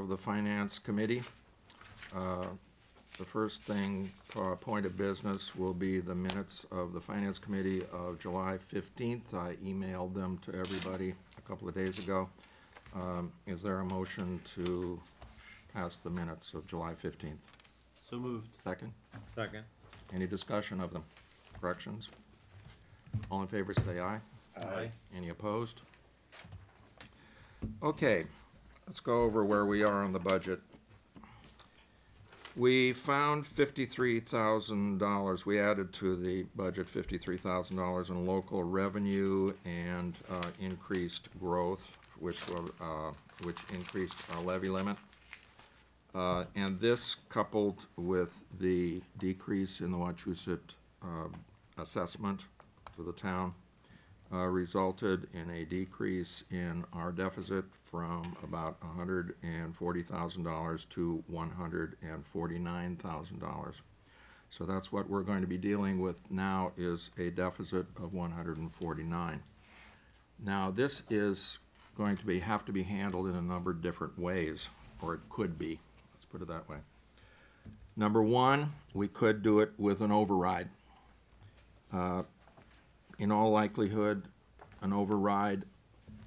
of the Finance Committee. The first thing for a point of business will be the minutes of the Finance Committee of July 15th. I emailed them to everybody a couple of days ago. Is there a motion to pass the minutes of July 15th? So moved. Second? Second. Any discussion of them? Corrections? All in favor say aye. Aye. Any opposed? Okay, let's go over where we are on the budget. We found $53,000. We added to the budget $53,000 in local revenue and increased growth, which increased our levy limit. And this, coupled with the decrease in the Wachusett assessment to the town, resulted in a decrease in our deficit from about $140,000 to $149,000. So that's what we're going to be dealing with now, is a deficit of $149,000. Now this is going to have to be handled in a number of different ways, or it could be. Let's put it that way. Number one, we could do it with an override. In all likelihood, an override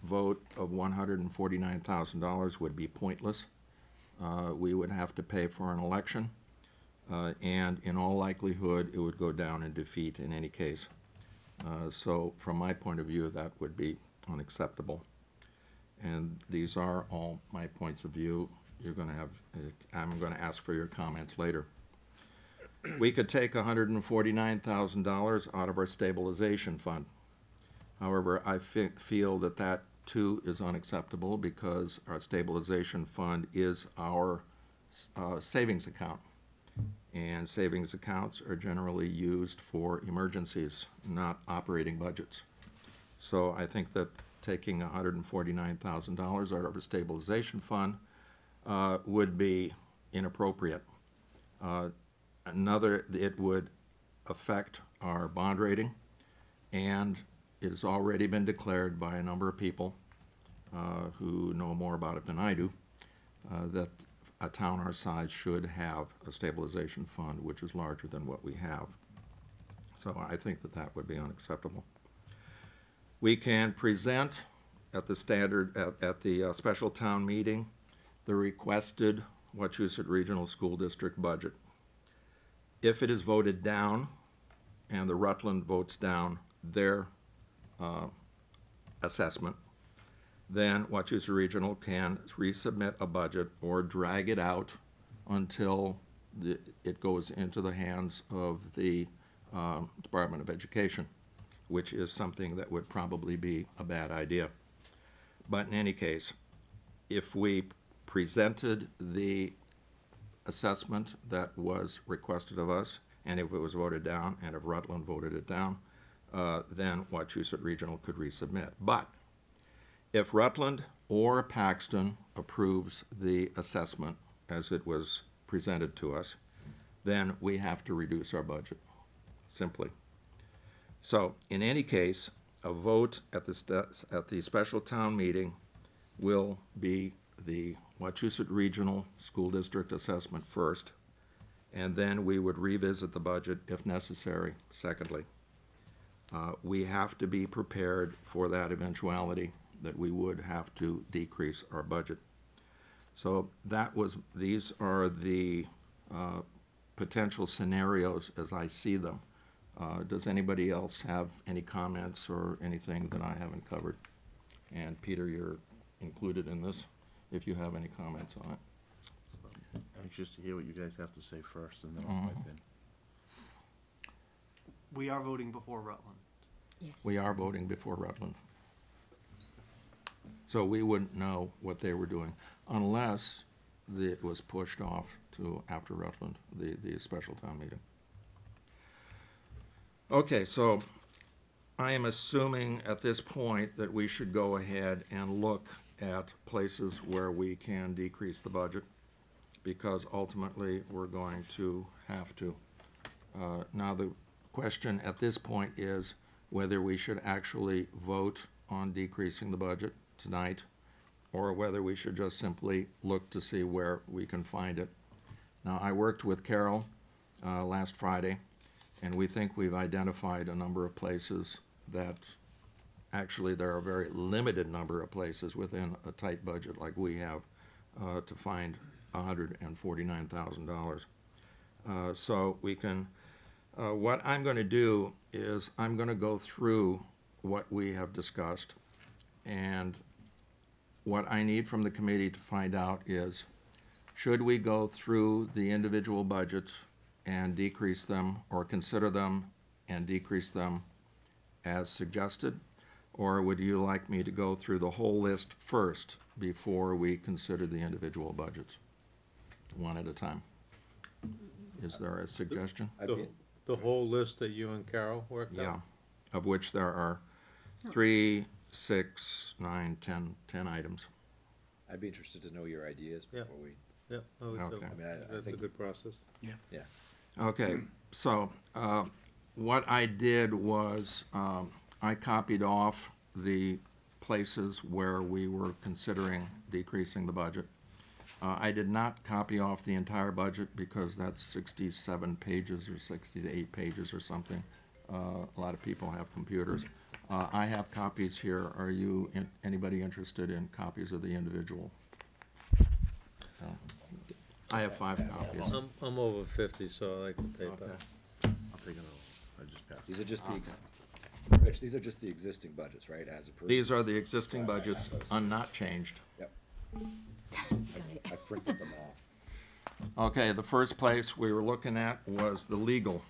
vote of $149,000 would be pointless. We would have to pay for an election, and in all likelihood, it would go down in defeat in any case. So from my point of view, that would be unacceptable. And these are all my points of view. You're going to have, I'm going to ask for your comments later. We could take $149,000 out of our stabilization fund. However, I feel that that too is unacceptable, because our stabilization fund is our savings account. And savings accounts are generally used for emergencies, not operating budgets. So I think that taking $149,000 out of a stabilization fund would be inappropriate. It would affect our bond rating, and it has already been declared by a number of people who know more about it than I do, that a town our size should have a stabilization fund which is larger than what we have. So I think that that would be unacceptable. We can present at the special town meeting the requested Wachusett Regional School District budget. If it is voted down and the Rutland votes down their assessment, then Wachusett Regional can resubmit a budget or drag it out until it goes into the hands of the Department of Education, which is something that would probably be a bad idea. But in any case, if we presented the assessment that was requested of us, and if it was voted down, and if Rutland voted it down, then Wachusett Regional could resubmit. But if Rutland or Paxton approves the assessment as it was presented to us, then we have to reduce our budget, simply. So in any case, a vote at the special town meeting will be the Wachusett Regional School District assessment first, and then we would revisit the budget if necessary, secondly. We have to be prepared for that eventuality, that we would have to decrease our budget. So these are the potential scenarios as I see them. Does anybody else have any comments or anything that I haven't covered? And Peter, you're included in this, if you have any comments on it. Anxious to hear what you guys have to say first, and then I'll pipe in. We are voting before Rutland. Yes. We are voting before Rutland. So we wouldn't know what they were doing unless it was pushed off to after Rutland, the special town meeting. Okay, so I am assuming at this point that we should go ahead and look at places where we can decrease the budget, because ultimately we're going to have to. Now the question at this point is whether we should actually vote on decreasing the budget tonight, or whether we should just simply look to see where we can find it. Now, I worked with Carol last Friday, and we think we've identified a number of places that, actually, there are a very limited number of places within a tight budget like we have to find $149,000. So we can, what I'm going to do is I'm going to go through what we have discussed, and what I need from the committee to find out is, should we go through the individual budgets and decrease them, or consider them and decrease them as suggested? Or would you like me to go through the whole list first before we consider the individual budgets, one at a time? Is there a suggestion? The whole list that you and Carol worked out? Yeah, of which there are 3, 6, 9, 10 items. I'd be interested to know your ideas Yeah. before we, Yeah, I would too. Okay. I mean, I That's a think, good process. yeah. Okay, so what I did was I copied off the places where we were considering decreasing the budget. I did not copy off the entire budget because that's 67 pages or 68 pages or something. A lot of people have computers. I have copies here. Are you, anybody interested in copies of the individual? I have 5 copies. I'm over 50, so I like the paper. Okay. I'll take another one. I just passed. These are just the, Rich, these are just the existing budgets, right, as approved? These are the existing budgets, not changed. Yep. I printed them all. Okay, the first place we were looking at was the legal.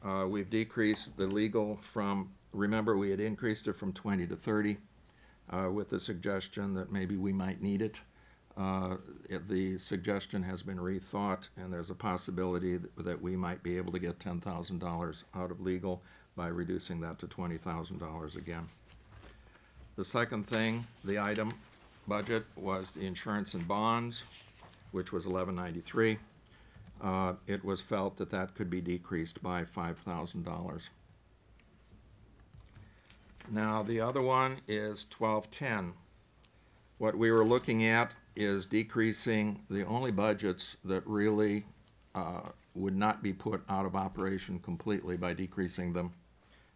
We've decreased the legal from, remember, we had increased it from 20 to 30 with the suggestion that maybe we might need it. The suggestion has been rethought, and there's a possibility that we might be able to get $10,000 out of legal by reducing that to $20,000 again. The second thing, the item budget, was the insurance and bonds, which was $1193. It was felt that that could be decreased by $5,000. Now, the other one is 1210. What we were looking at is decreasing the only budgets that really would not be put out of operation completely by decreasing them,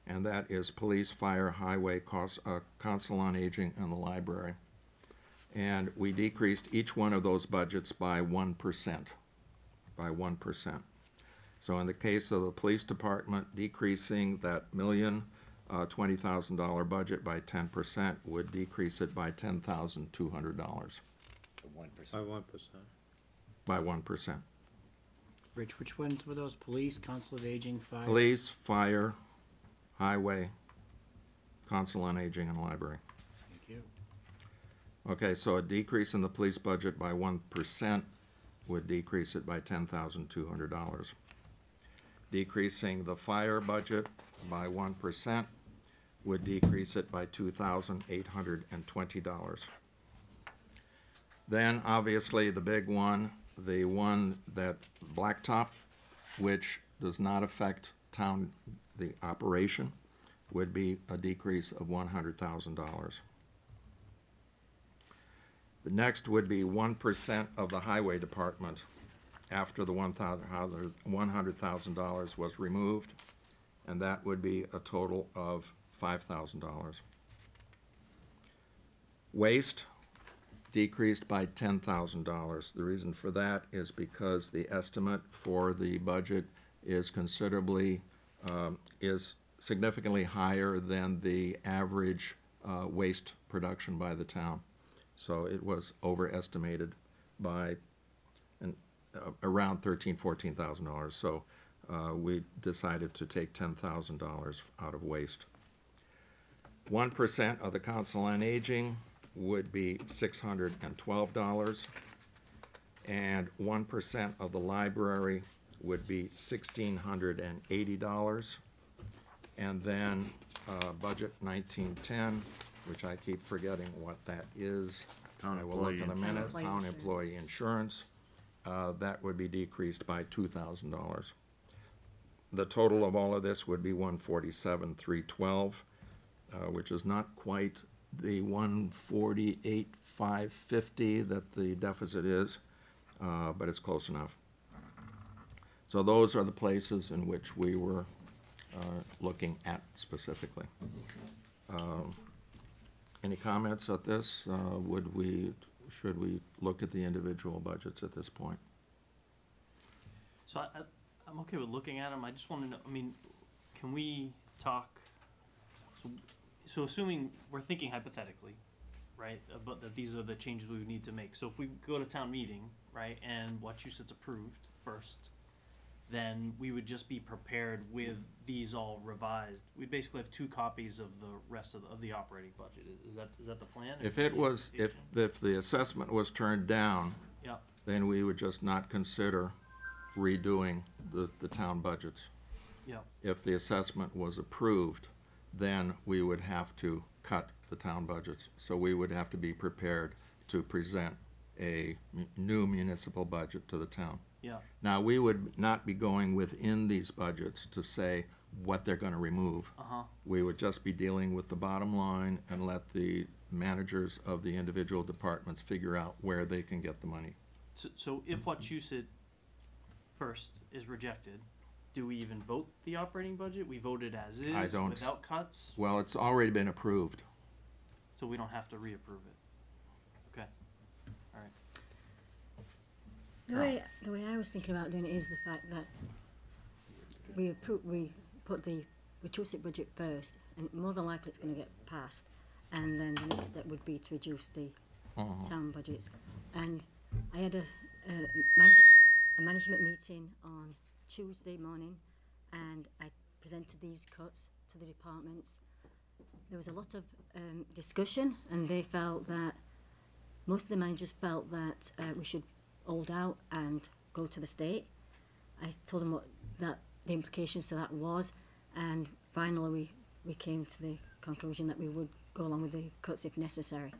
and that is police, fire, highway, council on aging, and the library. And we decreased each one of those budgets by 1%. By 1%. So in the case of the police department, decreasing that $1,020,000 budget by 10% would decrease it by $10,200. 1%. By 1%. By 1%. Rich, which ones were those? Police, Council of Aging, Fire? Police, fire, highway, council on aging, and library. Thank you. Okay, so a decrease in the police budget by 1% would decrease it by $10,200. Decreasing the fire budget by 1% would decrease it by $2,820. Then, obviously, the big one, the one that blacktop, which does not affect town, the operation, would be a decrease of $100,000. The next would be 1% of the highway department after the $100,000 was removed, and that would be a total of $5,000. Waste decreased by $10,000. The reason for that is because the estimate for the budget is significantly higher than the average waste production by the town. So it was overestimated by around $13,000, $14,000. So we decided to take $10,000 out of waste. 1% of the Council on Aging would be $612, and 1% of the library would be $1,680. And then budget 1910, which I keep forgetting what that is. Town I will look in a employee minute. insurance. Town employee insurance. That would be decreased by $2,000. The total of all of this would be $147,312, which is not quite the $148,500 550 that the deficit is, but it's close enough. So those are the places in which we were looking at specifically. Any comments at this? Should we look at the individual budgets at this point? So I'm okay with looking at them. I just want to know, I mean, can we talk, so assuming we're thinking hypothetically, right, but that these are the changes we would need to make. So if we go to town meeting, right, and Wachusett's approved first, then we would just be prepared with these all revised. We'd basically have 2 copies of the rest of the operating budget. Is that the plan? If it was, if the assessment was turned down, Yeah, then we would just not consider redoing the town budgets. yeah, If the assessment was approved, then we would have to cut the town budgets. So we would have to be prepared to present a new municipal budget to the town. yeah, Now, we would not be going within these budgets to say what they're gonna remove. uh-huh, We would just be dealing with the bottom line and let the managers of the individual departments figure out where they can get the money. so if Wachusett first is rejected, do we even vote the operating budget? We vote it as I is, don't without cuts, Well, it's already been approved. so we don't have to reapprove it? Okay, all right. The way I was thinking about doing it is the fact that we put the Wachusett budget first, and more than likely it's going to get passed, and then the next step would be to reduce the town budgets. And I had a management meeting on Tuesday morning, and I presented these cuts to the departments. There was a lot of discussion, and they felt that most of the managers felt that we should hold out and go to the state. I told them what the implications to that was, and finally we came to the conclusion that we would go along with the cuts if necessary.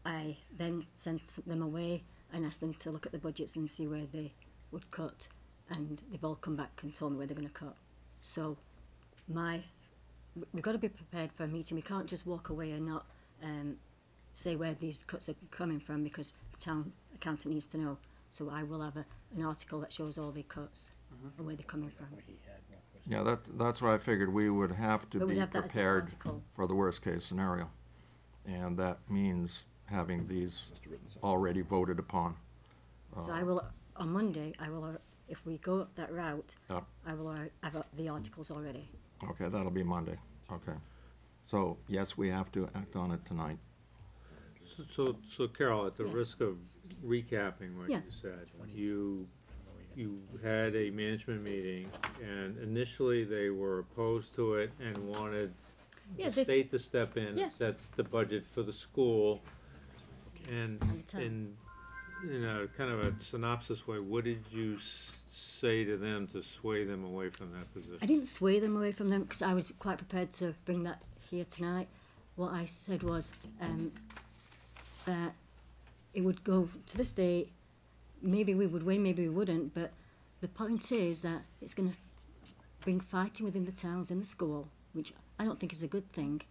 I then sent them away and asked them to look at the budgets and see where they would cut, and they've all come back and told me where they're going to cut. So we've got to be prepared for a meeting. We can't just walk away and not say where these cuts are coming from, because the town accountant needs to know. So I will have an article that shows all the cuts and where they're coming from. Yeah, that's what I figured. We would have to But we'd be have that as an prepared article. for the worst case scenario. And that means having these already voted upon. So I will, on Monday, if we go up that route, Yeah. I will have the articles already. Okay, that'll be Monday. Okay. So, yes, we have to act on it tonight. So Carol, at the Yes. risk of recapping what Yeah. you said, you had a management meeting, and initially they were opposed to it and wanted Yeah, the they- state to step in Yeah. and set the budget for the school. And And the town. in a kind of a synopsis way, what did you say to them to sway them away from that position? I didn't sway them away from them because I was quite prepared to bring that here tonight. What I said was that it would go to the state. Maybe we would win, maybe we wouldn't, but the point is that it's going to bring fighting within the towns and the school, which I don't think is a good thing.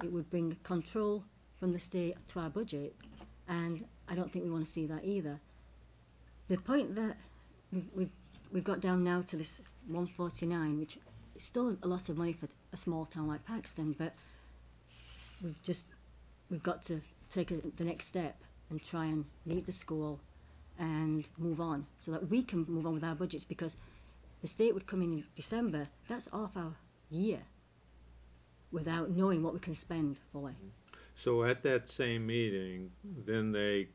It would bring control from the state to our budget, and I don't think we want to see that either. The point that we've got down now to this 149, which is still a lot of money for a small town like Paxton, but we've got to take the next step and try and meet the school and move on so that we can move on with our budgets, because the state would come in December. That's half our year without knowing what we can spend fully. So at that same meeting, then they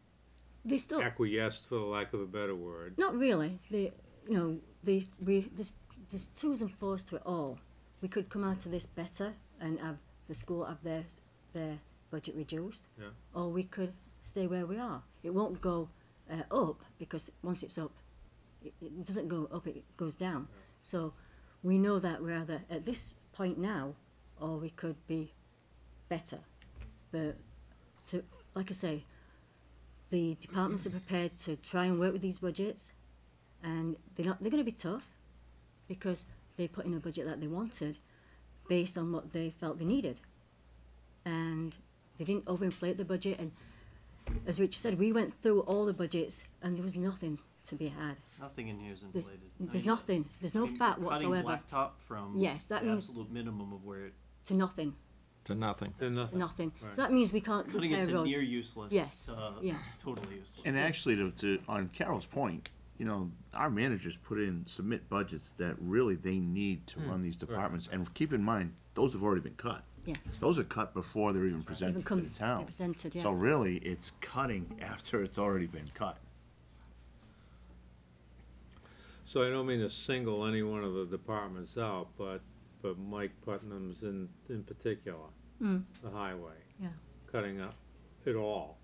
They still acquiesced, for the lack of a better word. not really. There's twos and fours to it all. We could come out of this better and have the school have their budget reduced, Yeah. or we could stay where we are. It won't go up, because once it's up, it doesn't go up, it goes down. So we know that we're either at this point now, or we could be better. But like I say, the departments are prepared to try and work with these budgets, and they're going to be tough, because they put in a budget that they wanted based on what they felt they needed, and they didn't overinflate the budget. And as Rich said, we went through all the budgets and there was nothing to be had. Nothing in here is There's, inflated. there's nothing. There's no fat whatsoever. Cutting blacktop from Yes, that the means- absolute minimum of where it, To nothing. To nothing. Then nothing. Nothing. Right. So that means we can't cutting repair it to roads. near useless. Yes, yeah. Totally useless. And actually, on Carol's point, you know, our managers submit budgets that really they need to run these departments. And keep in mind, those have already been cut. Yes. Those are cut before they're even presented Even to come the to town. be presented, yeah. So really, it's cutting after it's already been cut. So I don't mean to single any one of the departments out, but Mike Putnam's in particular, the highway, Yeah. cutting up it all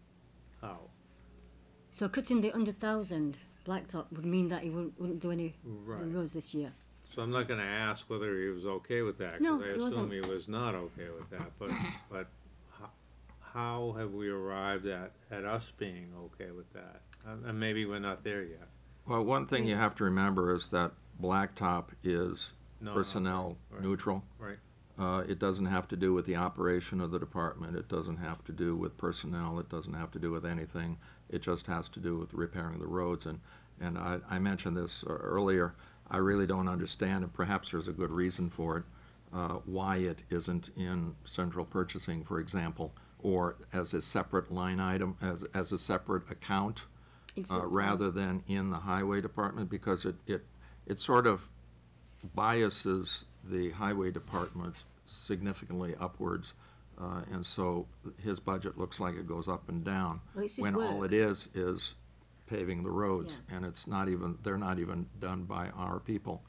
out. So cutting the 100,000 blacktop would mean that he wouldn't do any Right. roads this year. So I'm not gonna ask whether he was okay with that, No, cause I he assume wasn't. he was not okay with that, but how have we arrived at us being okay with that? And maybe we're not there yet. Well, one thing you have to remember is that blacktop is No, personnel right. neutral. Right. It doesn't have to do with the operation of the department. It doesn't have to do with personnel. It doesn't have to do with anything. It just has to do with repairing the roads. And I mentioned this earlier. I really don't understand, and perhaps there's a good reason for it, why it isn't in central purchasing, for example, or as a separate line item, as a separate account, It's rather than in the highway department, because it sort of biases the highway department significantly upwards, and so his budget looks like it goes up and down. Well, it's his when all work. it is paving the roads, Yeah. and they're not even done by our people.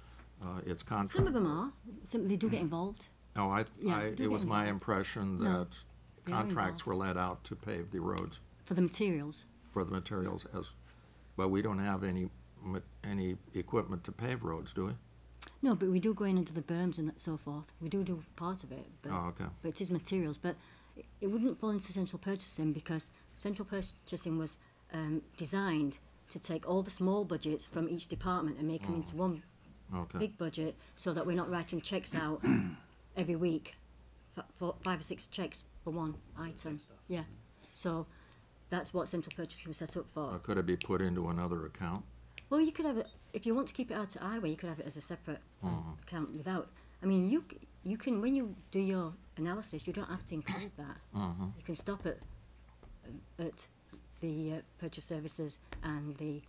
It's Some of contract. them are. Some they do get involved. No, Yeah, they do it was get my involved. impression No, that they are contracts involved. were let out to pave the roads For the materials. for the materials but we don't have any equipment to pave roads, do we? No, but we do go in into the berms and so forth. We do part of it. But, Oh, okay. But it is materials. But it wouldn't fall into central purchasing because central purchasing was designed to take all the small budgets from each department and make them into one Okay. big budget so that we're not writing checks out every week, for 5 or 6 checks for one item. stuff. Yeah. So that's what central purchasing was set up for. Could it be put into another account? Well, you could have it, if you want to keep it out of highway, you could have it as a separate account without, I mean, you can, when you do your analysis, you don't have to include that. You can stop at the purchase services and the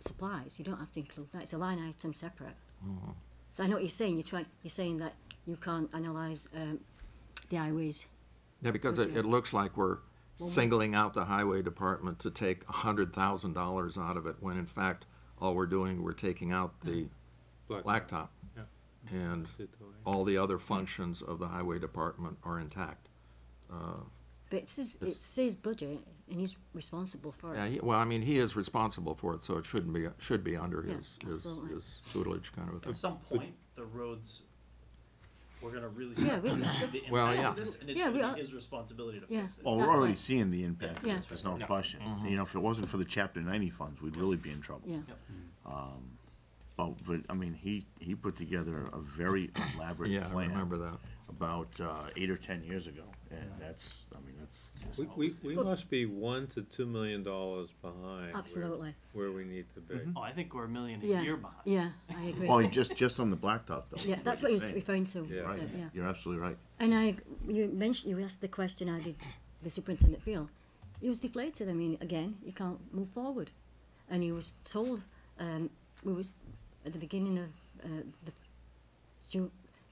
supplies. You don't have to include that. It's a line item separate. So I know what you're saying. You're saying that you can't analyse the highways. Yeah, because Would you? it looks like we're singling out the highway department to take $100,000 out of it, when in fact, all we're doing, we're taking out the blacktop. Yeah. And Sit away. all the other functions of the highway department are intact. But it's his budget, and he's responsible for it. Yeah, well, I mean, he is responsible for it, so it should be under Yeah, his absolutely. tutelage kind of a thing. At some point, the roads, we're gonna really Yeah, start we- to see the Well, impact yeah. of this, and it's Yeah, we gonna are. be his responsibility to Yeah. fix it. Well, Exactly. we're already seeing the impact of Yeah. this, there's no question. You know, if it wasn't for the Chapter 90 funds, we'd really be in trouble. Yeah. But I mean, he put together a very elaborate Yeah, I plan remember that. about 8 or 10 years ago, and that's just We must be $1 to $2 million behind. Absolutely. Where we need to be. Oh, I think we're $1 million a Yeah. year behind. Yeah, I agree. well, just on the blacktop though. Yeah, that's what he was referring to. Yeah. Right, Yeah. you're absolutely right. And you asked the question, how did the superintendent feel? He was deflated. I mean, again, you can't move forward. And he was told, we was at the beginning of the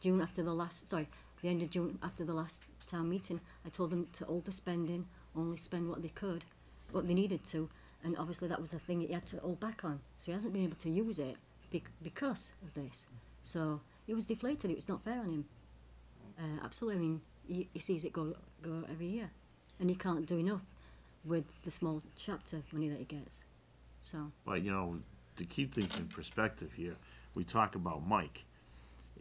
June after the last, sorry, the end of June after the last town meeting, I told them to hold the spending, only spend what they could, what they needed to, and obviously that was the thing that he had to hold back on. So he hasn't been able to use it because of this. So he was deflated. It was not fair on him. Absolutely. I mean, he sees it go every year, and he can't do enough with the small chapter money that he gets. So But, you know, to keep things in perspective here, we talk about Mike.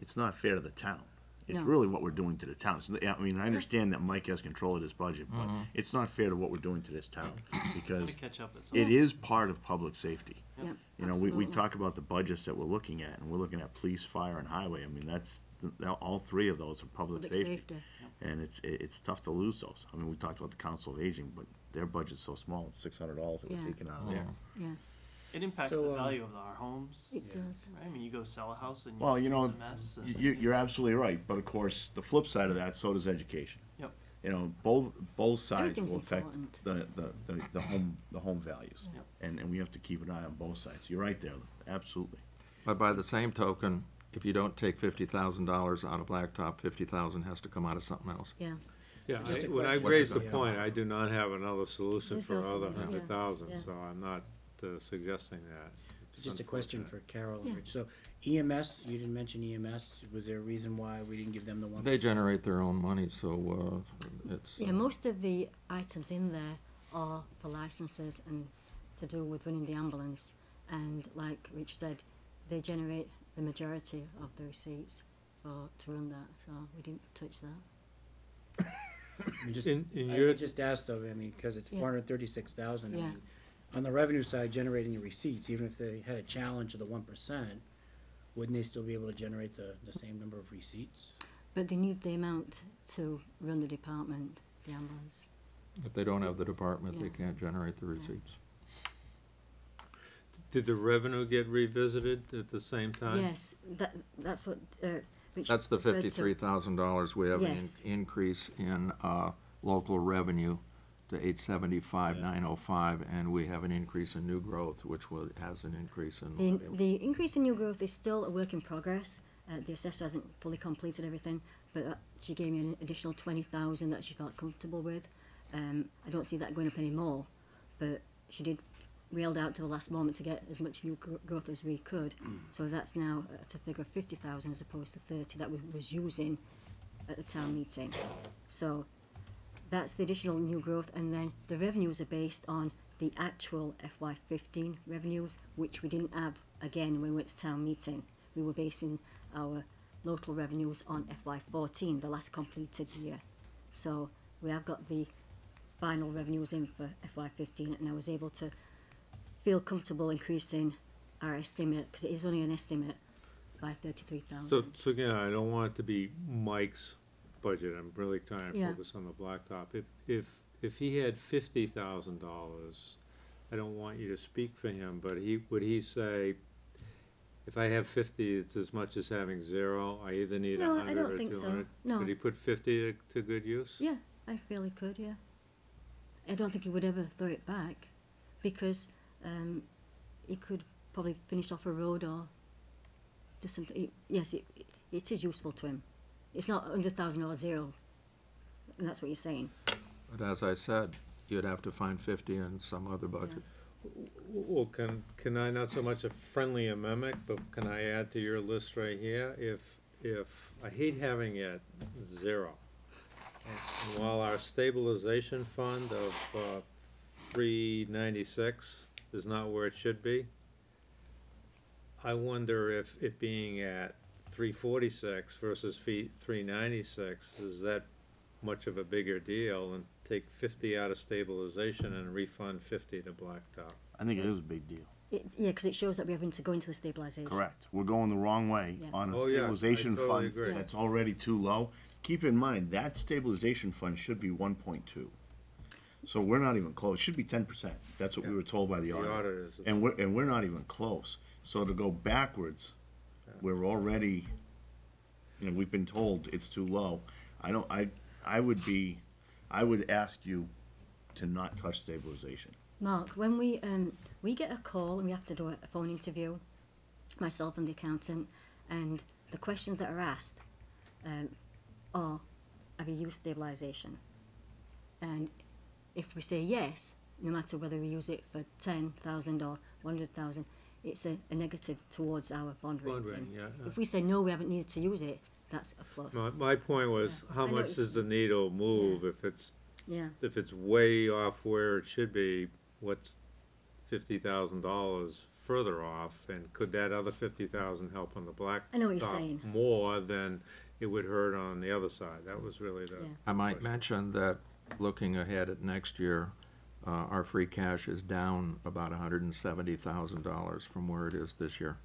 It's not fair to the town. It's No. really what we're doing to the town. I mean, I understand that Mike has control of his budget, but it's not fair to what we're doing to this town, because Let me catch up at some it is part of public safety. yeah, You know, we absolutely. talk about the budgets that we're looking at, and we're looking at police, fire, and highway. I mean, all three of those are public Public safety. safety. And it's tough to lose those. I mean, we talked about the Council of Aging, but their budget's so small, it's $600 that we're Yeah. taking out of there. Yeah, It impacts So, the value of our homes, it does. right? I mean, you go sell a house and Well, you know, it's a mess. and you're it's- absolutely right, but of course, the flip side of that, so does education. Yep. You know, both sides Everything's will affect important. the home values. Yep. And we have to keep an eye on both sides. You're right there, absolutely. But by the same token, if you don't take $50,000 out of blacktop, 50,000 has to come out of something else. Yeah, Yeah, Just a when I question. raised the What's it point, I do not have another solution There's for no other solution, yeah, 100,000, yeah. so I'm not suggesting that. It's Just a question for unfortunate. Carol Yeah. and Rich. So EMS, you didn't mention EMS. Was there a reason why we didn't give them the one? They generate their own money, so it's. yeah, most of the items in there are for licenses and to do with running the ambulance. And like Rich said, they generate the majority of the receipts to run that, so we didn't touch that. I mean, just, In I your, would just ask though, I mean, because it's Yeah. 436,000. I Yeah. mean, on the revenue side, generating the receipts, even if they had a challenge of the 1%, wouldn't they still be able to generate the same number of receipts? But they need the amount to run the department, the ambulance. If they don't have the department, they Yeah. can't generate the receipts. did the revenue get revisited at the same time? Yes, that's what Rich That's the referred to. $53,000. We have an Yes. increase in local revenue to 875,905, and we have an increase in new growth, which has an increase in. The increase in new growth is still a work in progress. The assessor hasn't fully completed everything, but she gave me an additional 20,000 that she felt comfortable with. I don't see that going up anymore, but she did railed out to the last moment to get as much new growth as we could. So that's now at a figure of 50,000 as opposed to 30 that we was using at the town meeting. So that's the additional new growth, and then the revenues are based on the actual FY15 revenues, which we didn't have again when we went to town meeting. We were basing our local revenues on FY14, the last completed year. So we have got the final revenues in for FY15, and I was able to feel comfortable increasing our estimate, because it is only an estimate, by 33,000. So again, I don't want it to be Mike's budget, I'm really trying to Yeah. focus on the blacktop. If he had $50,000, I don't want you to speak for him, but would he say, if I have 50, it's as much as having 0, I either need No, 100 I don't or think so. 200? No. Could he put 50 to good use? Yeah, I feel he could, yeah. I don't think he would ever throw it back, because he could probably finish off a road or do something. Yes, it is useful to him. It's not 100,000 or 0, and that's what you're saying. But as I said, you'd have to find 50 in some other budget. Well, can I, not so much a friendly amendment, but can I add to your list right here? If, I hate having it 0. And while our stabilization fund of 396 is not where it should be, I wonder if it being at 346 versus 396, is that much of a bigger deal, and take 50 out of stabilization and refund 50 to blacktop? I think it is a big deal. Yeah, because it shows that we're having to go into the stabilisation. Correct. We're going the wrong way Yeah. on a Oh, yeah, I stabilization totally fund agree. that's already too low. Keep in mind, that stabilization fund should be 1.2. So we're not even close. It should be 10%. That's what we were told by the The auditor. auditors. And we're not even close. So to go backwards, we're already, we've been told it's too low. I would ask you to not touch stabilization. Mark, when we get a call and we have to do a phone interview, myself and the accountant, and the questions that are asked are, have you used stabilisation? And if we say yes, no matter whether we use it for 10,000 or 100,000, it's a negative towards our bond Bond rating. rating, yeah. If we say no, we haven't needed to use it, that's a plus. My point was, Yeah. how I know much what does you're the needle move? Yeah. If it's way off where it should be, what's $50,000 further off? And could that other 50,000 help on the blacktop I know what you're saying. more than it would hurt on the other side? That was really the. Yeah. I might question. mention that looking ahead at next year, our free cash is down about $170,000 from where it is this year.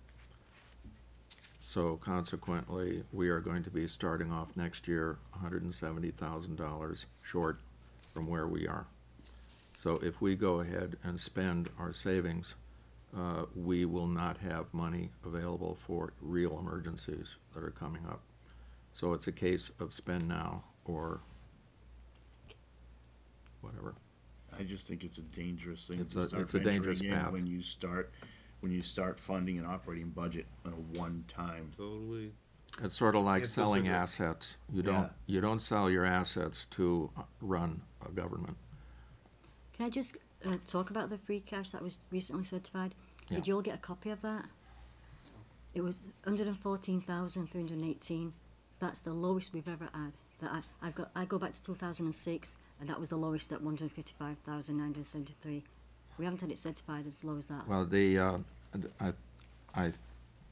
So consequently, we are going to be starting off next year $170,000 short from where we are. So if we go ahead and spend our savings, we will not have money available for real emergencies that are coming up. So it's a case of spend now or whatever. I just think it's a dangerous thing It's to a- start it's a dangerous venturing in path. when you start funding an operating budget on a one-time. Totally. It's sort of like Can't selling disagree. assets. Yeah. You don't sell your assets to run a government. Can I just talk about the free cash that was recently certified? Yeah. Did you all get a copy of that? It was 114,318. That's the lowest we've ever had. I go back to 2006, and that was the lowest at 155,973. We haven't had it certified as low as that. Well,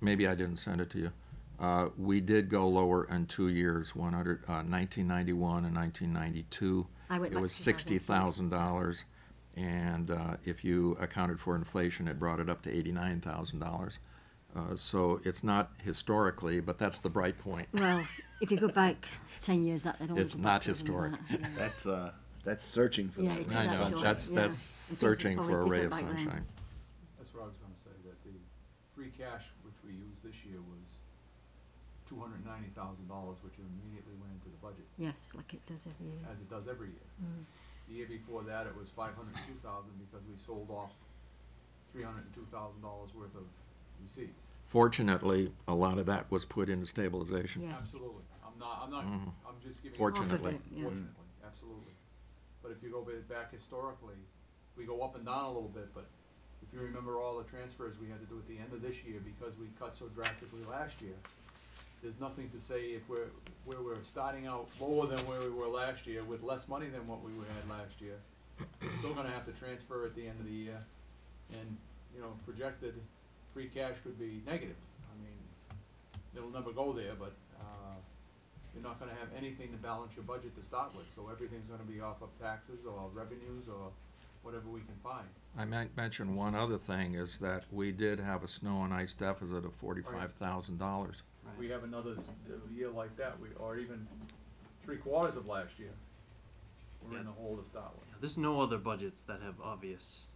maybe I didn't send it to you. We did go lower in 2 years, 1991 and 1992. I went It back was to 2006. $60,000, and if you accounted for inflation, it brought it up to $89,000. So it's not historically, but that's the bright point. Well, if you go back 10 years, that I don't. It's go not back further than historic. that, yeah. That's searching for Yeah, that. it's I Exactly. know, Sure. that's Yeah. And searching things were for a ray of probably different back then. sunshine. That's what I was gonna say, that the free cash which we used this year was $290,000, which immediately went into the budget, Yes, like it does every year. as it does every year. The year before that, it was $502,000 because we sold off $302,000 worth of receipts. Fortunately, a lot of that was put into stabilization. Yes. Absolutely. I'm just giving. you- Fortunately. Half of it, yeah. Fortunately, absolutely. But if you go back historically, we go up and down a little bit, but if you remember all the transfers we had to do at the end of this year because we cut so drastically last year, there's nothing to say if we're starting out lower than where we were last year with less money than what we had last year. We're still gonna have to transfer at the end of the year, and, projected free cash could be negative. I mean, it'll never go there, but, you're not gonna have anything to balance your budget to start with, so everything's gonna be off of taxes or revenues or whatever we can find. I might mention one other thing is that we did have a snow and ice deficit of $45,000. If we have another year like that, or even 3/4 of last year, we're in the hole to start with. Yeah, there's no other budgets that have obvious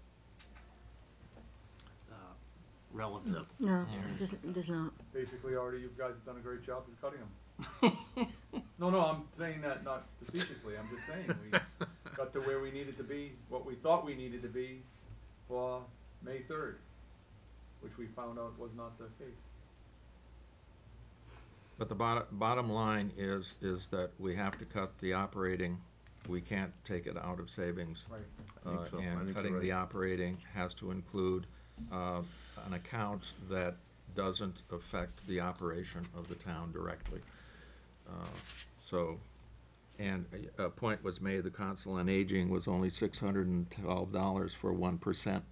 relevant. No, there's not. Basically, already, you guys have done a great job of cutting them. No, I'm saying that not facetiously, I'm just saying, we got to where we needed to be, what we thought we needed to be for May 3rd, which we found out was not the case. But the bottom line is that we have to cut the operating, we can't take it out of savings. Right. I think so. I And think cutting you're the right. operating has to include an account that doesn't affect the operation of the town directly. And a point was made, the Council on Aging was only $612 for 1%.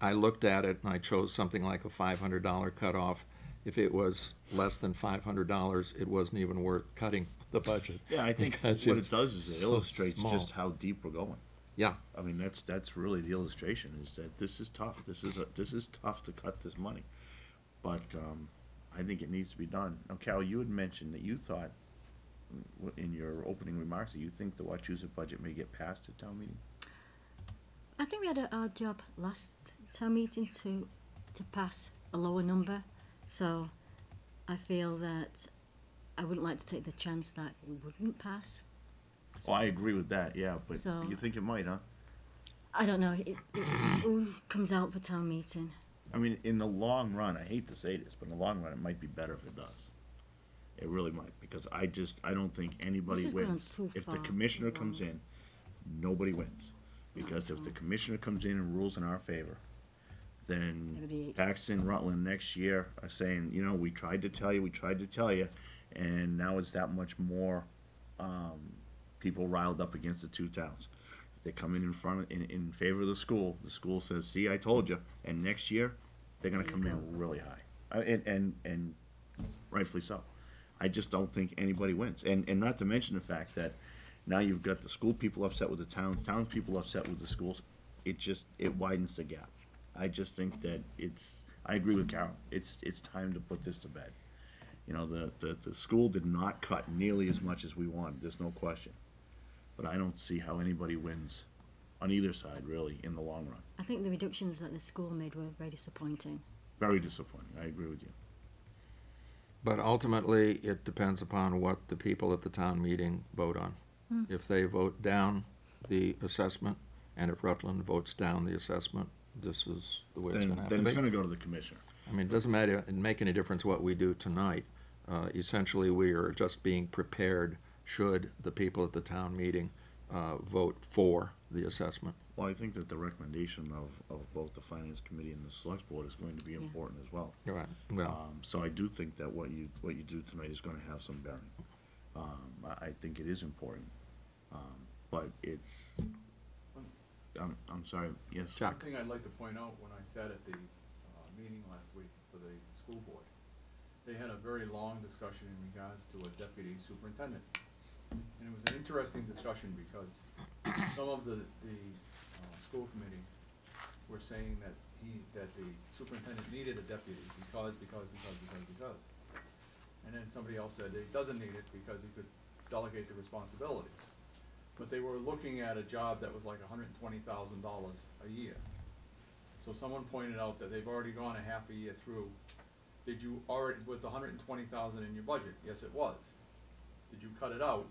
I looked at it and I chose something like a $500 cutoff. If it was less than $500, it wasn't even worth cutting the budget. Yeah, I think because what it's it does is it so illustrates small. just how deep we're going. Yeah, I mean, that's really the illustration, is that this is tough. This is tough to cut this money. But, I think it needs to be done. Now, Carol, you had mentioned that you thought, in your opening remarks, that you think the Wachusett budget may get passed at town meeting? I think we had our job last town meeting to pass a lower number, so I feel that I wouldn't like to take the chance that it wouldn't pass. Well, I agree with that, yeah, but So- you think it might, huh? I don't know, it all comes out for town meeting. I mean, in the long run, I hate to say this, but in the long run, it might be better if it does. It really might, because I don't think anybody This has gone wins. too If the far commissioner too comes long. in, nobody wins. Because if the commissioner comes in and rules in our favor, then Everybody hates Paxton, Rutland next year are saying, we tried to tell you, and now it's that much more, people riled up against the two towns. If they come in in favor of the school says, see, I told you, and next year, they're gonna come in really high. And rightfully so. I just don't think anybody wins. And not to mention the fact that now you've got the school people upset with the townspeople upset with the schools. It widens the gap. I just think that I agree with Carol. It's time to put this to bed. The school did not cut nearly as much as we wanted, there's no question. but I don't see how anybody wins on either side, really, in the long run. I think the reductions that the school made were very disappointing. Very disappointing, I agree with you. But ultimately, it depends upon what the people at the town meeting vote on. If they vote down the assessment, and if Rutland votes down the assessment, this is the way it's Then, gonna have then to it's be. gonna go to the commissioner. I mean, it doesn't matter, it make any difference what we do tonight. Essentially, we are just being prepared should the people at the town meeting vote for the assessment. Well, I think that the recommendation of both the finance committee and the select board is going to be important as well. Right, well, So I do think that what you do tonight is gonna have some bearing. I think it is important, but it's, I'm sorry, yes? Chuck. One thing I'd like to point out, when I sat at the meeting last week for the school board, they had a very long discussion in regards to a deputy superintendent. And it was an interesting discussion because some of the school committee were saying that that the superintendent needed a deputy because. And then somebody else said that he doesn't need it because he could delegate the responsibility. But they were looking at a job that was like $120,000 a year. So someone pointed out that they've already gone a half a year through. Was the $120,000 in your budget? Yes, it was. Did you cut it out,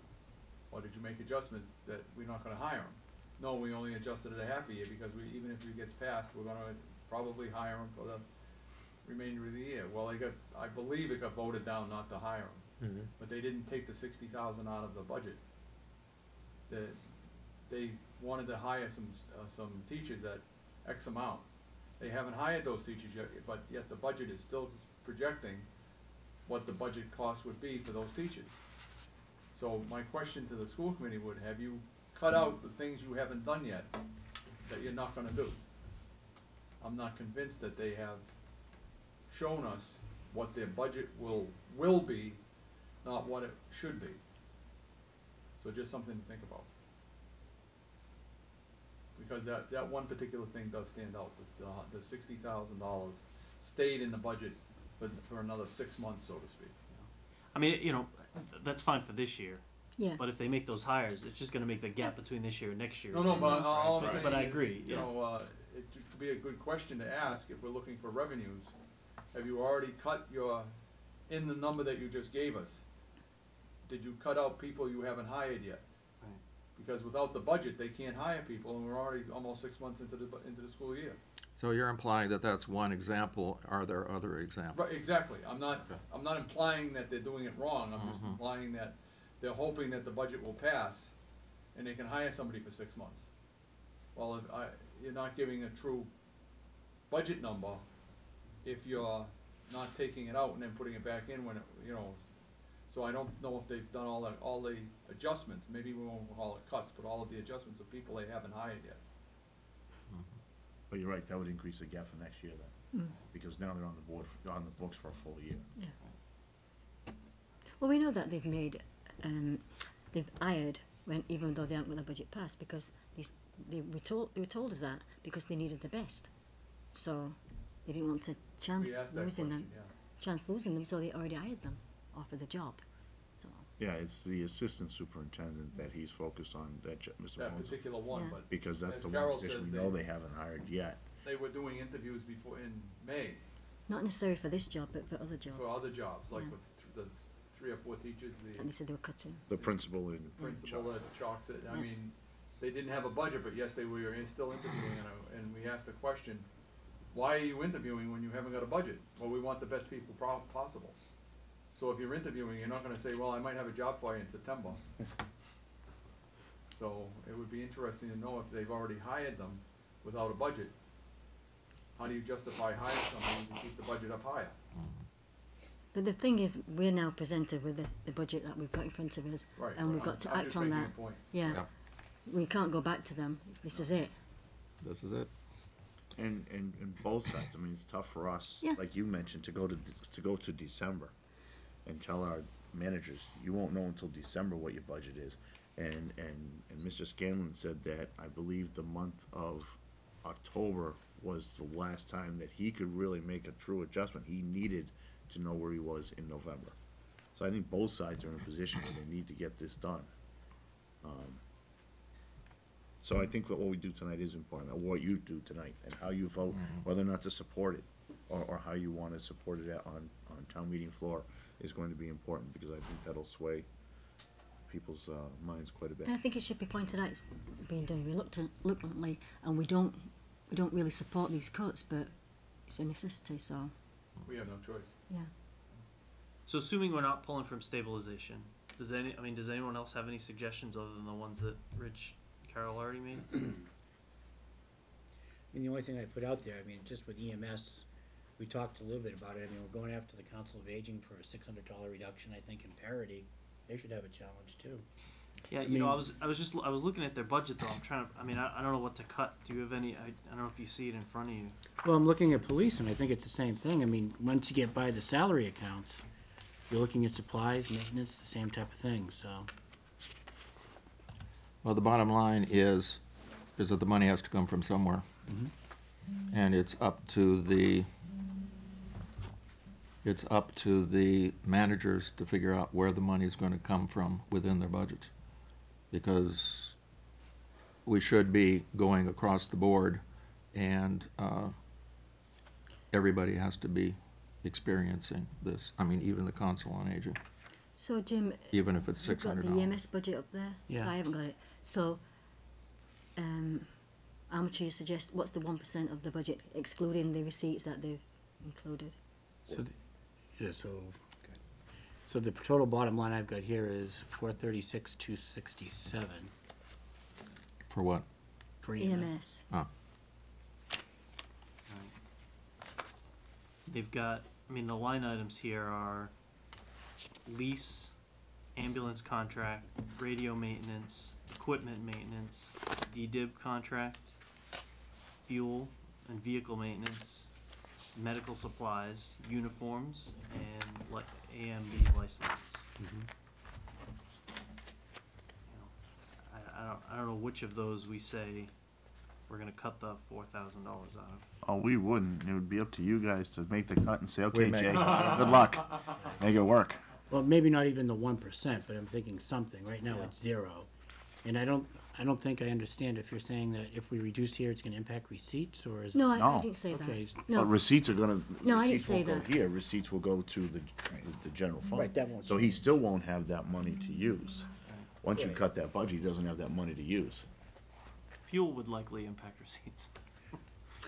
or did you make adjustments that we're not gonna hire him? No, we only adjusted it a half a year because even if he gets passed, we're gonna probably hire him for the remainder of the year. Well, I believe it got voted down not to hire him, but they didn't take the $60,000 out of the budget. They wanted to hire some teachers at X amount. They haven't hired those teachers yet, but yet the budget is still projecting what the budget cost would be for those teachers. So my question to the school committee would, have you cut out the things you haven't done yet that you're not gonna do? I'm not convinced that they have shown us what their budget will be, not what it should be. So just something to think about. Because that one particular thing does stand out, the $60,000 stayed in the budget for another 6 months, so to speak. I mean, you know, that's fine for this year, Yeah. but if they make those hires, it's just gonna make the gap between this year and next year. No, but all I'm But- saying but I is, agree, you yeah. know, it could be a good question to ask if we're looking for revenues. Have you already cut in the number that you just gave us? Did you cut out people you haven't hired yet? Right. Because without the budget, they can't hire people, and we're already almost 6 months into the school year. so you're implying that that's one example. Are there other examples? Right, exactly. I'm not Okay. implying that they're doing it wrong. I'm just implying that they're hoping that the budget will pass and they can hire somebody for 6 months. Well, you're not giving a true budget number if you're not taking it out and then putting it back in when so I don't know if they've done all the adjustments. Maybe we won't call it cuts, but all of the adjustments of people they haven't hired yet. But you're right, that would increase the gap for next year then, because now they're on the books for a full year. Well, we know that they've hired even though they haven't got the budget passed, because they were told us that because they needed the best. So they didn't want to We chance asked that losing them. question, So they already hired them, offered the job. So Yeah, it's the assistant superintendent that he's focused on, Mr. That Bones, particular one, Yeah. but because that's as the Carol one position we says, know they- they haven't hired yet. they were doing interviews before in May not necessarily for this job, but for other jobs. for other jobs, like Yeah. for the 3 or 4 teachers, And they the said they were cutting. The principal in principal at Chalks it. I Yeah. mean, they didn't have a budget, but yes, they were still interviewing, and we asked the question, why are you interviewing when you haven't got a budget? Well, we want the best people possible. So if you're interviewing, you're not gonna say, well, I might have a job for you in September. So it would be interesting to know if they've already hired them without a budget. How do you justify hiring somebody to keep the budget up higher? But the thing is, we're now presented with the budget that we've got in front of us, Right. and we've I'm- got to I'm act just on making that. a point. Yeah. Yeah. We can't go back to them. This is it. This is it. And both sides, I mean, it's tough for us, Yeah. like you mentioned, to go to December and tell our managers, you won't know until December what your budget is. And Mr. Scanlon said that, I believe the month of October was the last time that he could really make a true adjustment. He needed to know where he was in November. So I think both sides are in a position where they need to get this done. So I think that what we do tonight is important, or what you do tonight, and how you vote, whether or not to support it, or how you wanna support it on town meeting floor is going to be important, because I think that'll sway people's, minds quite a bit. And I think it should be pointed out it's being done reluctantly, and we don't really support these cuts, but it's a necessity, so, We have no choice. yeah. So assuming we're not pulling from stabilization, does anyone else have any suggestions other than the ones that Rich and Carol already made? And the only thing I put out there, I mean, just with EMS, we talked a little bit about it, I mean, we're going after the Council of Aging for a $600 reduction, I think, in parity. They should have a challenge too. Yeah, you know, I was looking at their budget though. I'm trying to. I mean, I don't know what to cut. Do you have any? I don't know if you see it in front of you. Well, I'm looking at police, and I think it's the same thing. I mean, once you get by the salary accounts, you're looking at supplies, maintenance, the same type of thing, so. Well, the bottom line is that the money has to come from somewhere. And it's up to the managers to figure out where the money is going to come from within their budgets. Because we should be going across the board, and everybody has to be experiencing this. I mean, even the Council on Aging, So Jim, even if it's you've got $600. the EMS budget up there? 'Cause Yeah. I haven't got it. So, how much do you suggest, what's the 1% of the budget, excluding the receipts that they've included? So, yeah, so the total bottom line I've got here is 436,267 For what? for E EMS. EMS. They've got. I mean, the line items here are lease, ambulance contract, radio maintenance, equipment maintenance, DDIB contract, fuel and vehicle maintenance, medical supplies, uniforms, and AMB license. You know, I don't know which of those we say we're gonna cut the $4,000 out of. Oh, we wouldn't. It would be up to you guys to make the cut and say, okay, may. Jay, good luck. Make it work. Well, maybe not even the 1%, but I'm thinking something. Right now, it's 0. And I don't think I understand if you're saying that if we reduce here, it's gonna impact receipts, or is it? No, I No. didn't say that. Okay, But No, receipts are gonna, No, I didn't receipts won't say go that. here, receipts will go to the general fund. Right, that won't So he still won't have that money to use. Once you Right. cut that budget, he doesn't have that money to use. Fuel would likely impact receipts.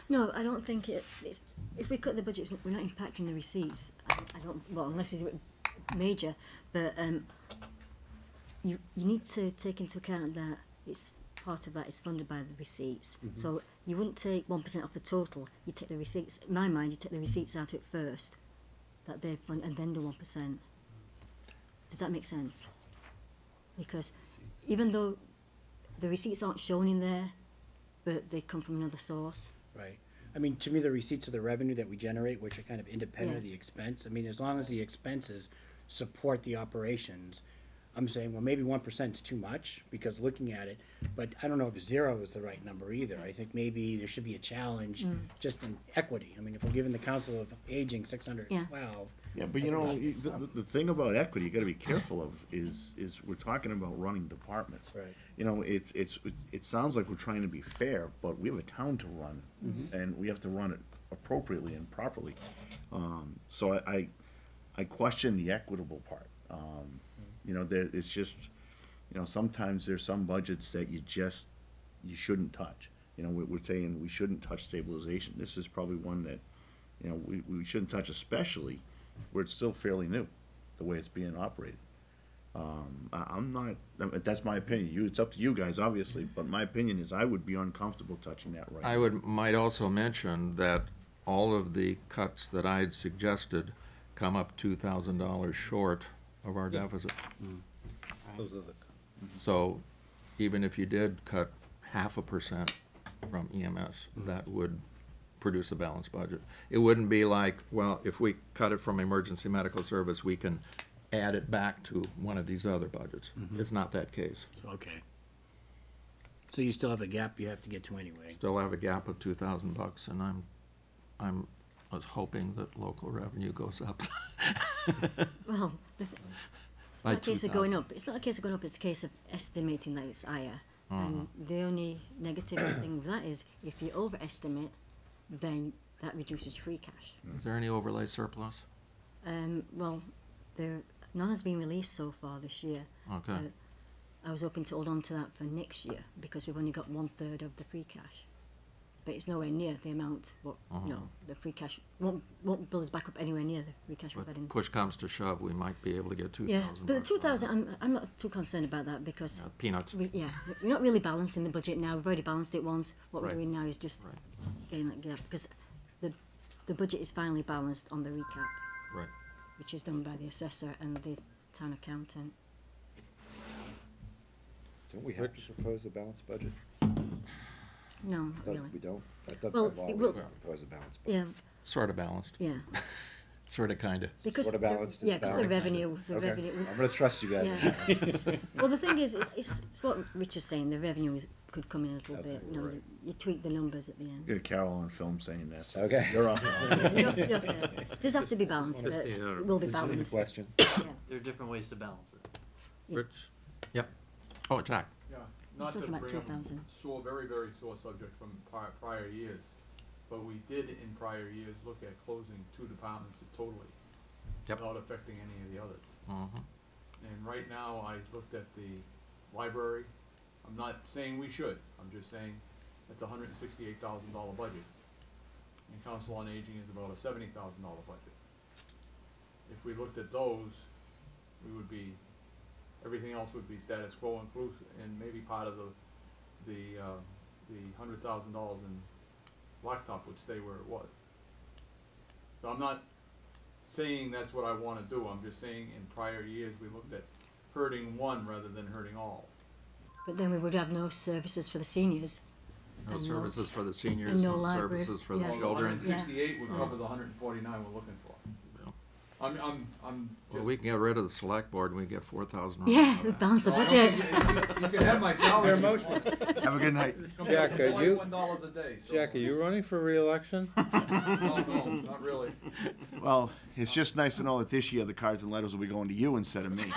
no, I don't think it's, if we cut the budget, we're not impacting the receipts. I don't, well, unless it's major, but, you need to take into account that it's, part of that is funded by the receipts. So you wouldn't take 1% off the total, you take the receipts, in my mind, you take the receipts out of it first, that they fund, and then do 1%. Does that make sense? Because even though the receipts aren't shown in there, but they come from another source. Right. I mean, to me, the receipts are the revenue that we generate, which are kind of independent of Yeah. the expense. I mean, as long as the expenses support the operations, I'm saying, well, maybe 1% is too much, because looking at it, but I don't know if 0 is the right number either. I think maybe there should be a challenge just in equity. I mean, if we're giving the Council of Aging 612, Yeah, but you know, the thing about equity you gotta be careful of is we're talking about running departments. Right. You know, it sounds like we're trying to be fair, but we have a town to run, and we have to run it appropriately and properly. So I question the equitable part. You know, it's just, you know, sometimes there's some budgets that you shouldn't touch. You know, we're saying we shouldn't touch stabilization. This is probably one that, you know, we shouldn't touch, especially where it's still fairly new, the way it's being operated. I'm not, that's my opinion. It's up to you guys, obviously, but my opinion is I would be uncomfortable touching that right now. Might also mention that all of the cuts that I had suggested come up $2,000 short of our deficit. Those are the, So even if you did cut 0.5% from EMS, that would produce a balanced budget. It wouldn't be like, well, if we cut it from emergency medical service, we can add it back to one of these other budgets. It's not that case. okay. So you still have a gap you have to get to anyway. Still have a gap of $2,000, and I was hoping that local revenue goes up. Well, it's By not a case of 2,000. going up, it's not a case of going up, it's a case of estimating that it's higher. And the only negative thing with that is if you overestimate, then that reduces your free cash. Is there any overlay surplus? Well, none has been released so far this year. Okay. I was hoping to hold on to that for next year because we've only got 1/3 of the free cash. But it's nowhere near the amount, the free cash won't build us back up anywhere near the free cash we've had in. But push comes to shove, we might be able to get 2,000. Yeah, but the bucks 2,000, I'm not too concerned about that because Peanuts. we're not really balancing the budget now. We've already balanced it once. What Right. we're doing now is just Right. getting that gap because the budget is finally balanced on the recap, Right. which is done by the assessor and the town accountant. Don't we have to propose a balanced budget? No, I not thought really. we don't. I thought Well, by law it we will- propose a balanced budget. Yeah, Sort of balanced. yeah. Sort of, kind of. Because Sort of balanced is yeah, because the balanced. revenue. I'm gonna trust you guys. Yeah. Well, the thing is, it's what Rich is saying. The revenue could come in a little bit. You know, right. you tweak the numbers at the end. Get Carol on film saying that. so Okay. You're off. You're okay. It does have to be balanced, but it will be Legitimate balanced. question. Yeah. There are different ways to balance it. Rich? Yep. Oh, Jack. Yeah, not to talking about bring up 2,000. very, very sore subject from prior years, but we did in prior years look at closing 2 departments totally. Yep. Without affecting any of the others. Mhm. And right now, I looked at the library. I'm not saying we should, I'm just saying it's a $168,000 budget. And Council on Aging is about a $70,000 budget. If we looked at those, we would be, everything else would be status quo inclusive, and maybe part of the $100,000 in blacktop would stay where it was. So I'm not saying that's what I wanna do, I'm just saying in prior years, we looked at hurting one rather than hurting all. But then we would have no services for the seniors. No And services for the seniors, and no no library. services for the Yeah. Well, the children. 168 would Yeah. cover the 149 we're looking for. Yeah. I'm Well, just. we can get rid of the select board and we get 4,000. Yeah, we balance the Well, budget. You can have my salary. Have a good night. Jack, are you- $21 a day, so. Jack, are you running for reelection? No, not really. Well, it's just nice to know that this year the cards and letters will be going to you instead of me.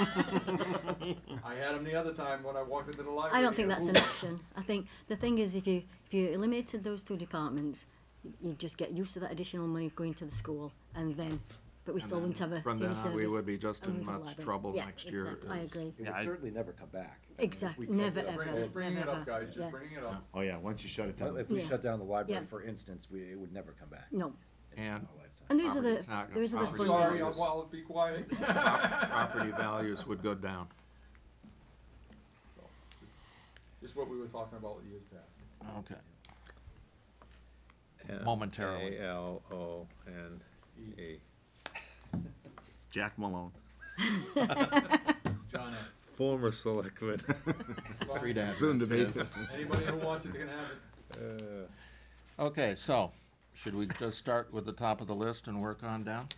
I had them the other time when I walked into the library. I don't think and that's an option. I think the thing is, if you eliminated those 2 departments, you just get used to that additional money going to the school, and then, but we still wouldn't have a From senior then service. on, we would be just and in we wouldn't have much library. trouble Yeah, next year. exactly. I agree. It would Yeah, I- certainly never come back. I mean, if Exactly. we Never, kept it ever. Just bringing it Never, up, guys, yeah. just bringing it up. Oh, yeah, once you shut it down. If we Yeah. shut down the library, Yeah. for instance, it would never come back. No, in And our lifetime. and these are Property the tax- there is other property funding. Sorry, values. I'll be quiet. Property values would go down. So, just what we were talking about years past. Okay. Momentarily. ALONE. Jack Malone. John, Former selectman. Street Soon to be. address is- anybody who wants it can have it. Okay, so, should we just start with the top of the list and work on down?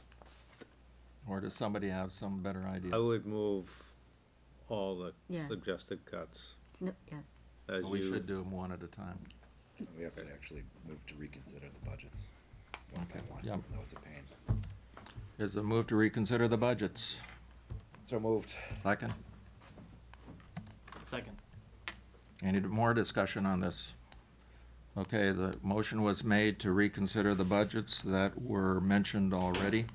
Or does somebody have some better I idea? would move all the Yeah. suggested cuts No, yeah. as We you. should do them one at a time. We have to actually move to reconsider the budgets. One by one, Yep. even though it's a pain. Is a move to reconsider the budgets? So moved. Second? Second. Any more discussion on this? Okay, the motion was made to reconsider the budgets that were mentioned already.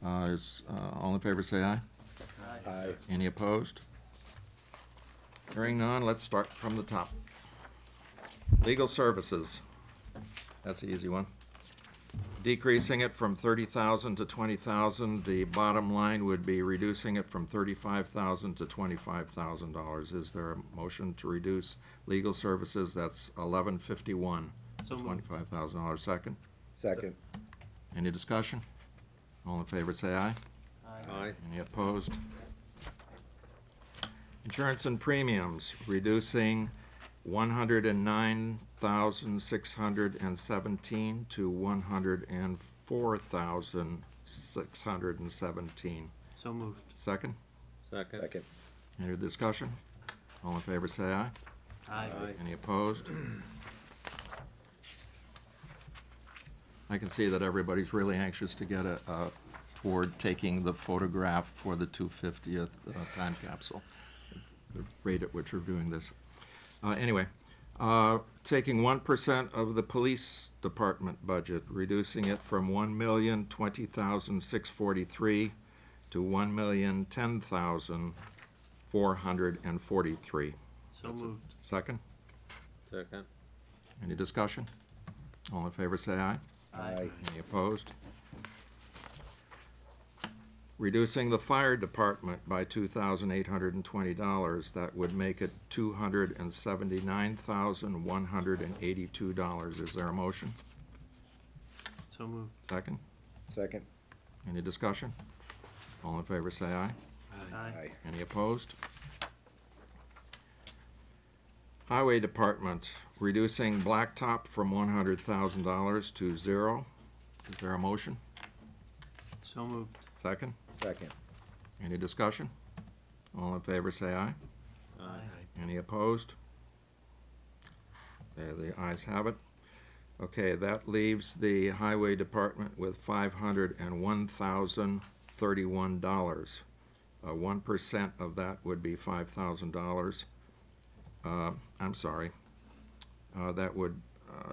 All in favor, say aye. Aye. Any opposed? Hearing none, let's start from the top. Legal services, that's the easy one. Decreasing it from 30,000 to 20,000, the bottom line would be reducing it from 35,000 to $25,000. Is there a motion to reduce legal services? That's 1151, So moved. $25,000. Second? Second. Any discussion? All in favor, say aye. Aye. Any opposed? Insurance and premiums, reducing 109,617 to 104,617. So moved. Second? Second. Second. Any discussion? All in favor, say aye. Aye. Any opposed? I can see that everybody's really anxious to get toward taking the photograph for the 250th time capsule, the rate at which we're doing this. Anyway, taking 1% of the police department budget, reducing it from 1,020,643 to 1,010,443. So moved. Second? Second. Any discussion? All in favor, say aye. Aye. Any opposed? Reducing the fire department by $2,820, that would make it $279,182. Is there a motion? So moved. Second? Second. Any discussion? All in favor, say aye. Aye. Any opposed? Highway Department, reducing blacktop from $100,000 to 0. Is there a motion? So moved. Second? Second. Any discussion? All in favor, say aye. Aye. Any opposed? There, the ayes have it. Okay, that leaves the Highway Department with $501,031. 1% of that would be $5,000. I'm sorry. That would,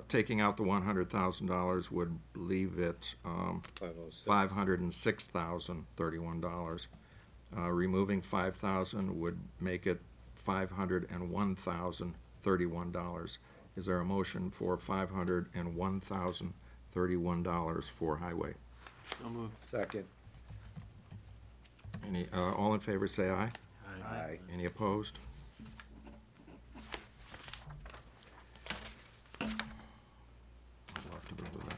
taking out the $100,000 would leave it 506. $506,031. Removing $5,000 would make it $501,031. Is there a motion for $501,031 for highway? So moved. Second. Any, all in favor say aye. Aye. Any opposed? I'll have to go with that.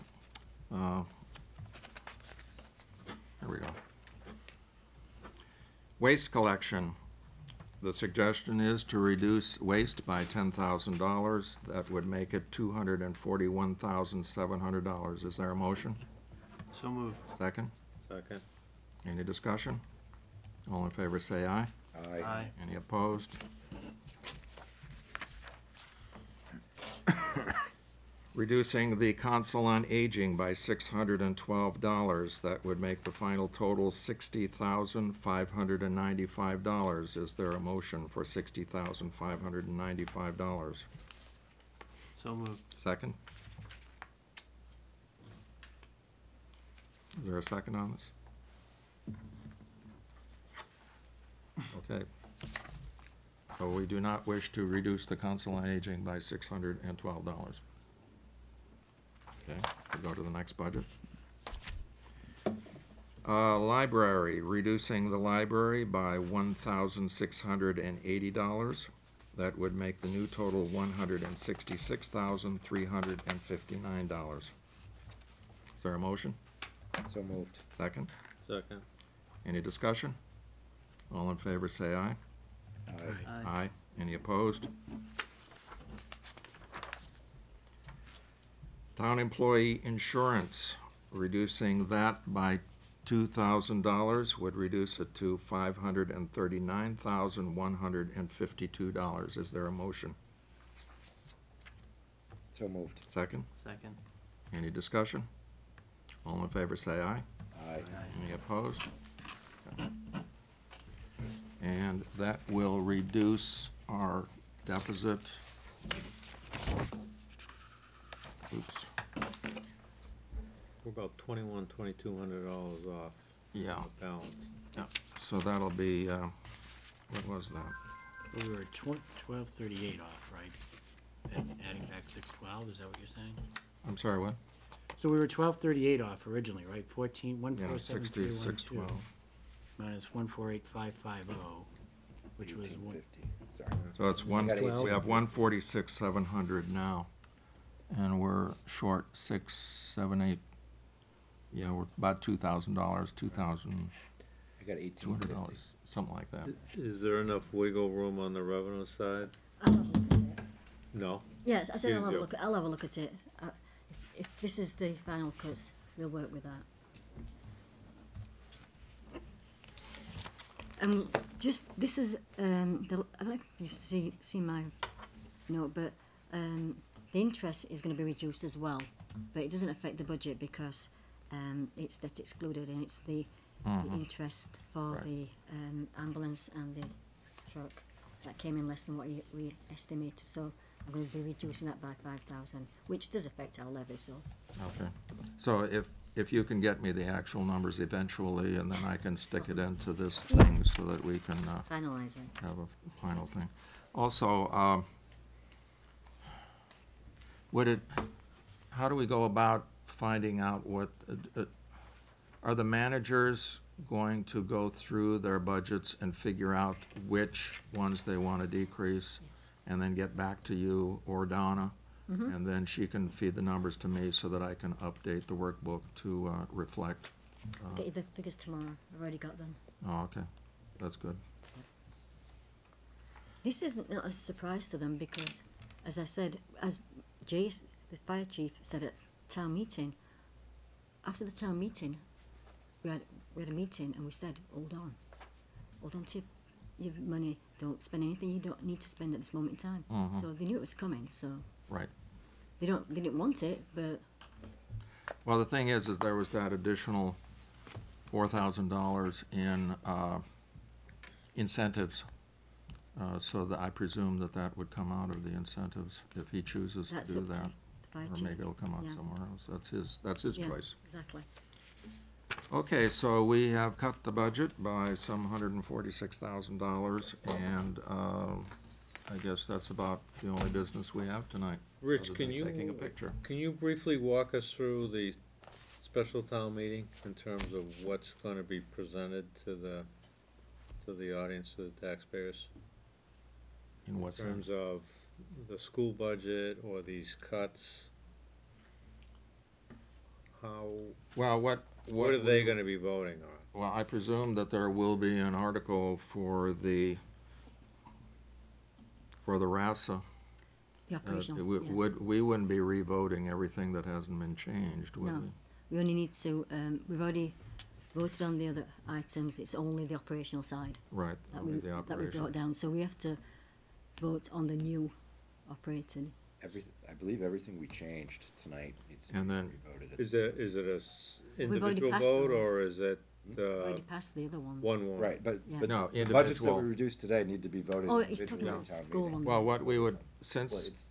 There we go. Waste collection. The suggestion is to reduce waste by $10,000. That would make it $241,700. Is there a motion? So moved. Second? Second. Any discussion? All in favor say aye. Aye. Aye. Any opposed? Reducing the Council on Aging by $612. That would make the final total $60,595. Is there a motion for $60,595? So moved. Second? Is there a second on this? Okay. So we do not wish to reduce the Council on Aging by $612. Okay, we'll go to the next budget. Library, reducing the library by $1,680. That would make the new total $166,359. Is there a motion? So moved. Second? Second. Any discussion? All in favor say aye. Aye. Aye. Any opposed? Town employee insurance, reducing that by $2,000 would reduce it to $539,152. Is there a motion? So moved. Second? Second. Any discussion? All in favor say aye. Aye. Any opposed? Okay. And that will reduce our deficit. Oops, We're about $2,200 off yeah, the balance. yeah, so that'll be, what was that? We were 1238 off, right? Adding back 612, is that what you're saying? I'm sorry, what? So we were 1238 off originally, right? 147,312 612. minus 148,550, which was one. 1850. Sorry. So it's one, got we 18. have 146,700 now, and we're short 6, 7, 8. Yeah, we're about $2,000, $2,200, I got 1850. something like that. Is there enough wiggle room on the revenue side? I'll have a look at it. No? Yes, I said You I'll have a do. look. I'll have a look at it. If this is the final cuts, we'll work with that. Just this is I don't know if you've seen my note, but the interest is going to be reduced as well, but it doesn't affect the budget because it's debt excluded and it's the interest for Right. the ambulance and the truck. that came in less than what we estimated, so I'm going to be reducing that by 5,000, which does affect our levy, so. Okay. So if you can get me the actual numbers eventually, and then I can stick it into this thing so that we can Finalize it. have a final thing. Also, how do we go about finding out what, are the managers going to go through their budgets and figure out which ones they want to decrease? Yes. And then get back to you or Donna? And then she can feed the numbers to me so that I can update the workbook to reflect. I'll get you the figures tomorrow. I've already got them. Oh, okay, that's good. This isn't not a surprise to them because, as I said, as Jace, the fire chief, said at town meeting, after the town meeting, we had a meeting and we said, hold on to your money, don't spend anything you don't need to spend at this moment in time. So they knew it was coming, so Right. they didn't want it, but Well, the thing is there was that additional $4,000 in incentives. So that I presume that would come out of the incentives if he chooses to that's do up to that. the fire Or chief. maybe it'll come out Yeah. somewhere else. That's his Yeah, choice. exactly. Okay, so we have cut the budget by some $146,000, and I guess that's about the only business we have tonight. Rich, other can than taking a you, picture. can you briefly walk us through the special town meeting in terms of what's gonna be presented to the audience, to the taxpayers? In what In terms sense? of the school budget or these cuts? How, Well, what are they gonna be voting on? Well, I presume that there will be an article for the RASA. The operational. yeah. We wouldn't be revoting everything that hasn't been changed, would No. we? We only need to, we've already voted on the other items, it's only the operational side Right, that only we, the that we operation. brought down, so we have to vote on the new operating. I believe everything we changed tonight needs to be And then- revoted. Is it a We've already individual passed vote, those. or is it, Already passed the other one. one warrant? Right, but, Yeah. but No, the budgets that individual. we reduced today need to be voted Oh, he's talking individually about at town school meeting. one. Well, what we would, Well, since, it's,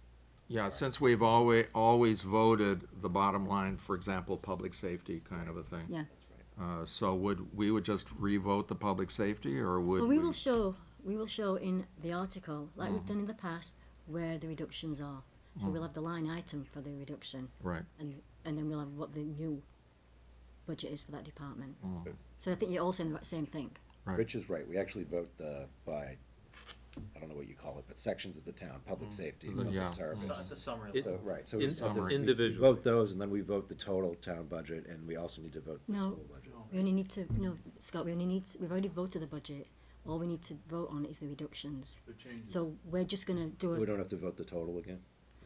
yeah, since we've always voted the bottom line, for example, public safety kind of a thing. Yeah, that's right. So we would just revote the public safety, or would well, we? we will show in the article, like we've done in the past, where the reductions are. So we'll have the line item for the reduction, Right, and then we'll have what the new budget is for that department. Mm. So I think you're all saying the same thing. right. Rich is right, we actually vote by, I don't know what you call it, but sections of the town, public safety, public Yeah. service. The summary. It- So, right, so In- we Summary. individually. vote those, and then we vote the total town budget, and we also need to vote the No. school budget. We only need to, no, Scott, we've already voted the budget. All we need to vote on is the reductions. The changes. So we're just gonna do We it, don't have to vote the total again?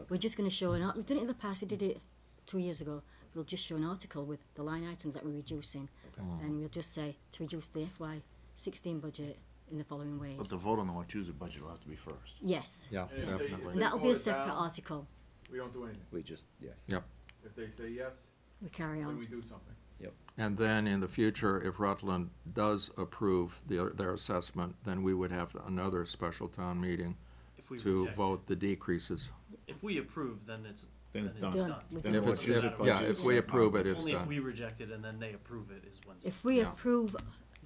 we're just gonna show an we've done it in the past, we did it 2 years ago. We'll just show an article with the line items that we're reducing. And we'll just say to reduce the FY16 budget in the following ways. But the vote on the Wachusett budget will have to be first. Yes, Yeah, And if they- definitely. and that'll be a vote it separate down, article. We don't do anything. We just, yes. Yep. If they say yes, We carry then on. we do something. And then in the future, if Rutland does approve their assessment, then we would have another special town meeting If we to reject it. vote the decreases. If we approve, then it's Then it's done. Done. Then We're the If it's, Wachusett if, budget yeah, is if we approve it, it's only if done. we reject it and then they approve it is when. If we Yeah. approve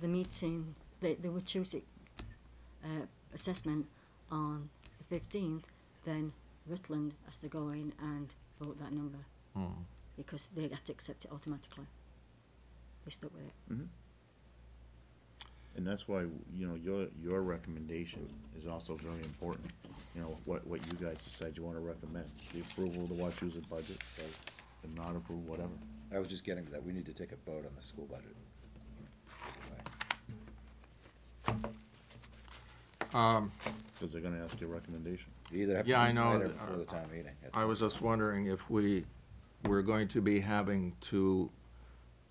the meeting, the Wachusett assessment on the 15th, then Rutland has to go in and vote that number Mm. because they have to accept it automatically. They stuck with it. And that's why, you know, your recommendation is also very important. You know, what you guys decide you wanna recommend, the approval of the Wachusett budget, or not approve, whatever. I was just getting to that, we need to take a vote on the school budget. Cause they're gonna ask your recommendation. You either have to Yeah, I do it know tonight or that, before the town meeting. I was just wondering if we're going to be having to,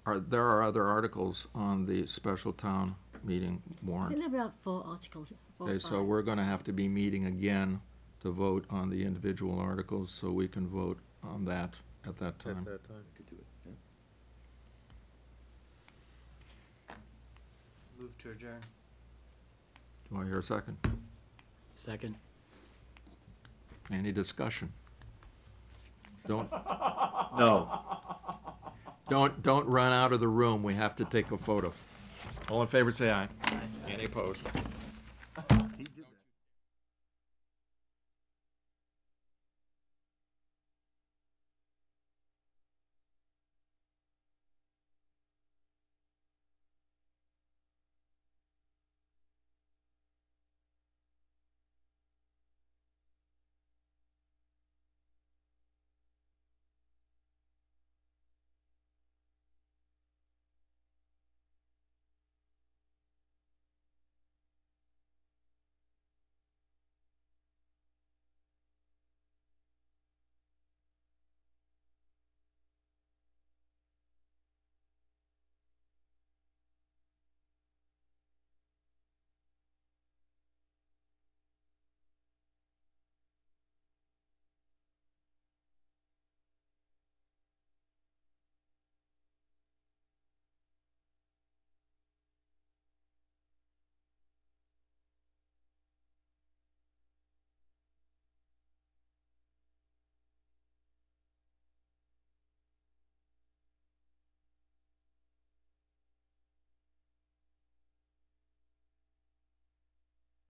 there are other articles on the special town meeting I think warrant. there were about 4 articles. 4 or Okay, so 5. we're gonna have to be meeting again to vote on the individual articles, so we can vote on that at that At time. that time. We could do it, yeah. Move to adjourn. Do I hear a second? Second. Any discussion? Don't, No. don't run out of the room, we have to take a photo. All in favor, say aye. Any opposed?